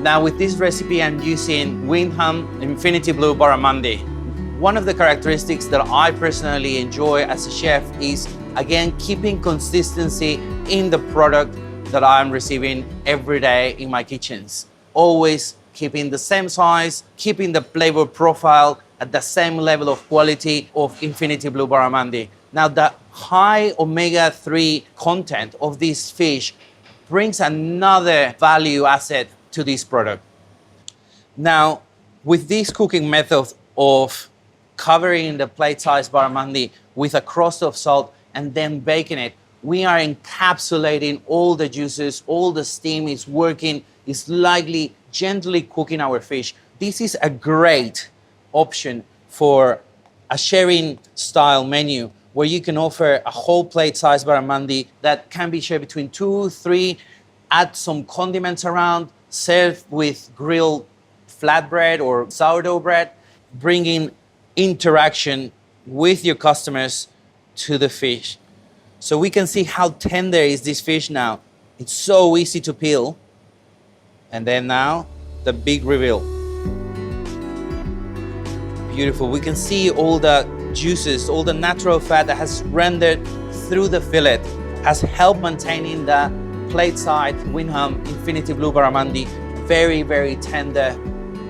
Now with this recipe, I'm using Wyndham Infinity Blue Barramundi. One of the characteristics that I personally enjoy as a chef is, again, keeping consistency in the product that I'm receiving every day in my kitchens. Always keeping the same size, keeping the flavor profile at the same level of quality of Infinity Blue Barramundi. Now, the high omega-3 content of this fish brings another value asset to this product. Now, with this cooking method of covering the plate-sized barramundi with a crust of salt and then baking it, we are encapsulating all the juices, all the steam is working, is lightly, gently cooking our fish. This is a great option for a sharing style menu where you can offer a whole plate-sized barramundi that can be shared between 2, 3, add some condiments around, serve with grilled flatbread or sourdough bread, bringing interaction with your customers to the fish. So we can see how tender is this fish now. It's so easy to peel. And then now, the big reveal. Beautiful. We can see all the juices, all the natural fat that has rendered through the fillet, has helped maintaining the plate-side Wyndham Infinity Blue Barramundi. Very, very tender,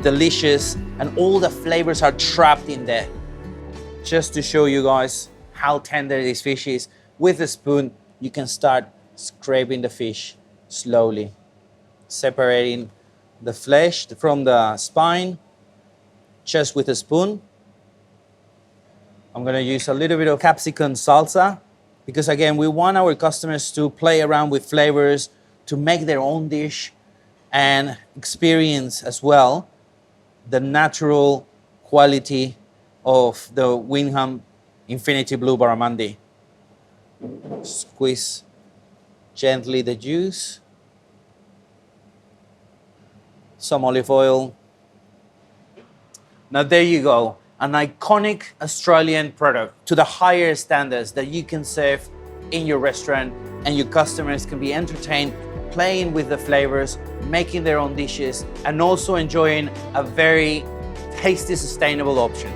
delicious, and all the flavors are trapped in there. Just to show you guys how tender this fish is, with a spoon, you can start scraping the fish slowly, separating the flesh from the spine, just with a spoon. I'm gonna use a little bit of capsicum salsa, because again, we want our customers to play around with flavors, to make their own dish, and experience as well the natural quality of the Wyndham Infinity Blue Barramundi. Squeeze gently the juice. Some olive oil. Now there you go, an iconic Australian product to the higher standards that you can serve in your restaurant, and your customers can be entertained playing with the flavors, making their own dishes, and also enjoying a very tasty, sustainable option.